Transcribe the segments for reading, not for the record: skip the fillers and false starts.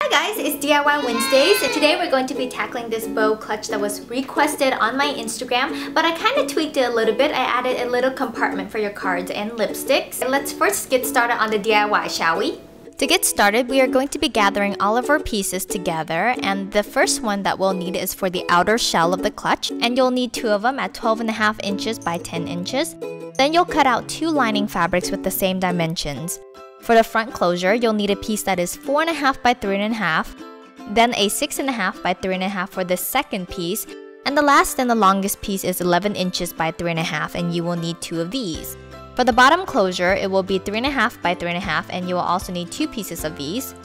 Hi guys, it's DIY Wednesdays. Today we're going to be tackling this bow clutch that was requested on my Instagram, but I kind of tweaked it a little bit. I added a little compartment for your cards and lipsticks. Let's first get started on the DIY, shall we? To get started, we are going to be gathering all of our pieces together, and the first one that we'll need is for the outer shell of the clutch, and you'll need two of them at 12.5 inches by 10 inches. Then you'll cut out two lining fabrics with the same dimensions. For the front closure, you'll need a piece that is 4.5 by 3.5, then a 6.5 by 3.5 for the second piece, and the last and the longest piece is 11 inches by 3.5, and you will need two of these. For the bottom closure, it will be 3.5 by 3.5, and you will also need two pieces of these.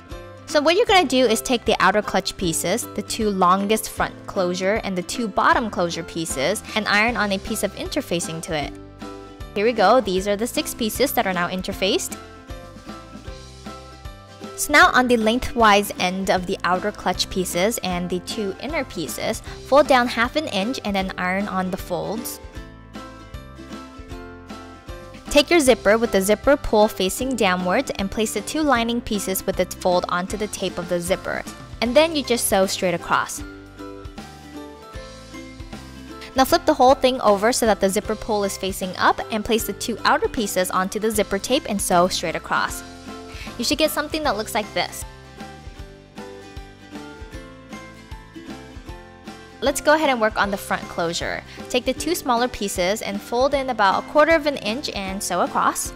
So what you're going to do is take the outer clutch pieces, the two longest front closure and the two bottom closure pieces, and iron on a piece of interfacing to it. Here we go, these are the 6 pieces that are now interfaced. So now on the lengthwise end of the outer clutch pieces and the two inner pieces, fold down 1/2 inch and then iron on the folds. Take your zipper with the zipper pull facing downwards and place the two lining pieces with its fold onto the tape of the zipper. And then you just sew straight across. Now flip the whole thing over so that the zipper pull is facing up and place the two outer pieces onto the zipper tape and sew straight across. You should get something that looks like this. Let's go ahead and work on the front closure. Take the two smaller pieces and fold in about 1/4 inch and sew across.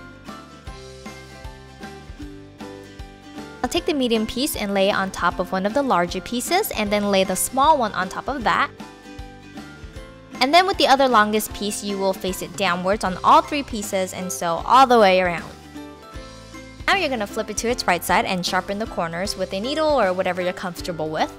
I'll take the medium piece and lay it on top of one of the larger pieces and then lay the small one on top of that. And then with the other longest piece, you will face it downwards on all 3 pieces and sew all the way around. Now you're going to flip it to its right side and sharpen the corners with a needle or whatever you're comfortable with.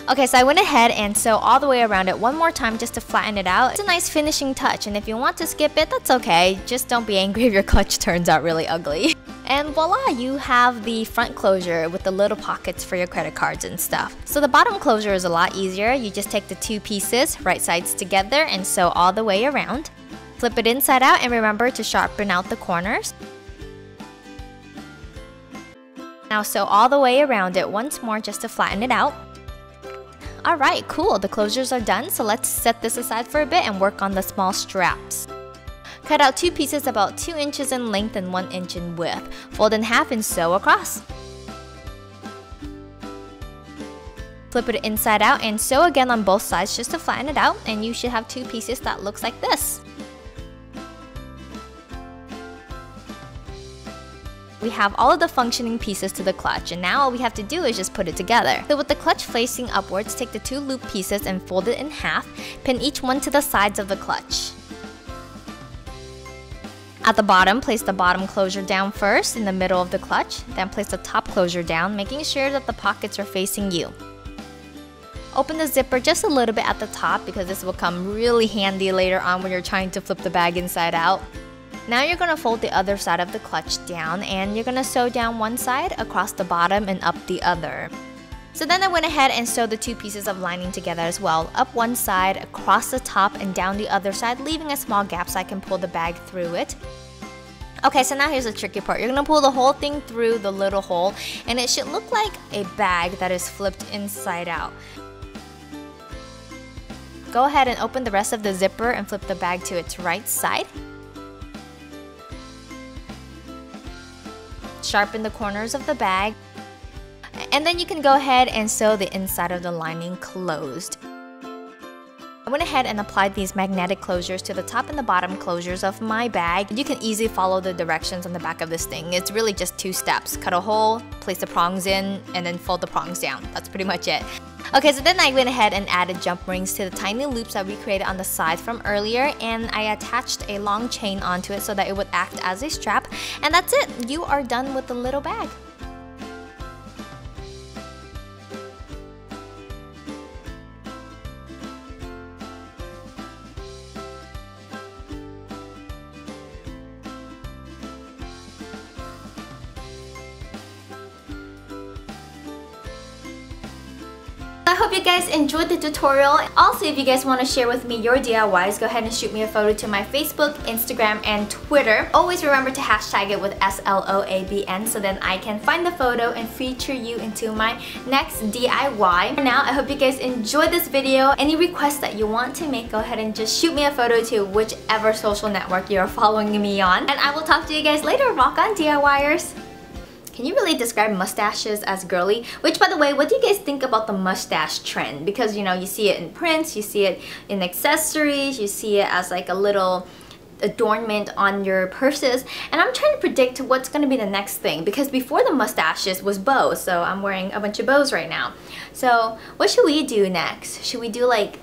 Okay, so I went ahead and sew all the way around it one more time just to flatten it out. It's a nice finishing touch, and if you want to skip it, that's okay. Just don't be angry if your clutch turns out really ugly. And voila, you have the front closure with the little pockets for your credit cards and stuff. So the bottom closure is a lot easier. You just take the 2 pieces, right sides together, and sew all the way around. Flip it inside out and remember to sharpen out the corners. Now sew all the way around it once more just to flatten it out. Alright, cool, the closures are done, so let's set this aside for a bit and work on the small straps. Cut out 2 pieces about 2 inches in length and 1 inch in width. Fold in half and sew across. Flip it inside out and sew again on both sides just to flatten it out, and you should have 2 pieces that looks like this. We have all of the functioning pieces to the clutch, and now all we have to do is just put it together. So with the clutch facing upwards, take the 2 loop pieces and fold it in half. Pin each one to the sides of the clutch. At the bottom, place the bottom closure down first in the middle of the clutch, then place the top closure down, making sure that the pockets are facing you. Open the zipper just a little bit at the top because this will come really handy later on when you're trying to flip the bag inside out. Now you're going to fold the other side of the clutch down, and you're going to sew down one side, across the bottom, and up the other. So then I went ahead and sewed the 2 pieces of lining together as well, up one side, across the top, and down the other side, leaving a small gap so I can pull the bag through it. Okay, so now here's the tricky part. You're going to pull the whole thing through the little hole, and it should look like a bag that is flipped inside out. Go ahead and open the rest of the zipper and flip the bag to its right side. Sharpen the corners of the bag, and then you can go ahead and sew the inside of the lining closed. I went ahead and applied these magnetic closures to the top and the bottom closures of my bag. You can easily follow the directions on the back of this thing. It's really just 2 steps. Cut a hole, place the prongs in, and then fold the prongs down. That's pretty much it. Okay, so then I went ahead and added jump rings to the tiny loops that we created on the side from earlier, and I attached a long chain onto it so that it would act as a strap, and that's it! You are done with the little bag. I hope you guys enjoyed the tutorial. Also, if you guys want to share with me your DIYs, go ahead and shoot me a photo to my Facebook, Instagram, and Twitter. Always remember to hashtag it with SLOABN so then I can find the photo and feature you into my next DIY. For now, I hope you guys enjoyed this video. Any requests that you want to make, go ahead and just shoot me a photo to whichever social network you're following me on. And I will talk to you guys later. Rock on, DIYers! Can you really describe mustaches as girly? Which, by the way, what do you guys think about the mustache trend? Because, you know, you see it in prints, you see it in accessories, you see it as like a little adornment on your purses, and I'm trying to predict what's going to be the next thing, because before the mustaches was bows, so I'm wearing a bunch of bows right now. So what should we do next? Should we do like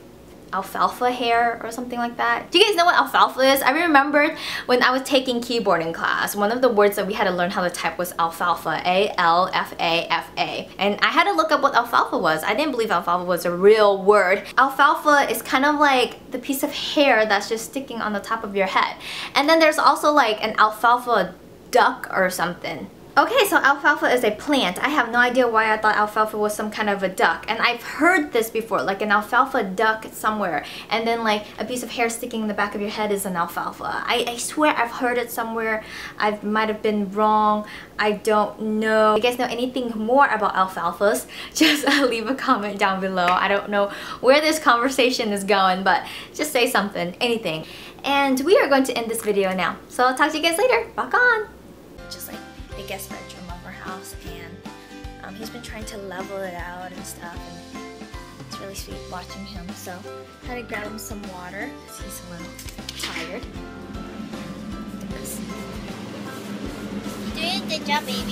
alfalfa hair or something like that? Do you guys know what alfalfa is? I remembered when I was taking keyboarding class, one of the words that we had to learn how to type was alfalfa, A-L-F-A-F-A. And I had to look up what alfalfa was. I didn't believe alfalfa was a real word. Alfalfa is kind of like the piece of hair that's just sticking on the top of your head. And then there's also like an alfalfa duck or something. Okay, so alfalfa is a plant. I have no idea why I thought alfalfa was some kind of a duck. And I've heard this before, like an alfalfa duck somewhere. And then like a piece of hair sticking in the back of your head is an alfalfa. I swear I've heard it somewhere. I might have been wrong. I don't know. If you guys know anything more about alfalfas, just leave a comment down below. I don't know where this conversation is going, but just say something, anything. And we are going to end this video now. So I'll talk to you guys later. Rock on! Just like biggest bedroom of our house, and he's been trying to level it out and stuff, and it's really sweet watching him. So I had to grab him some water because he's a little tired. Doing a good job, baby.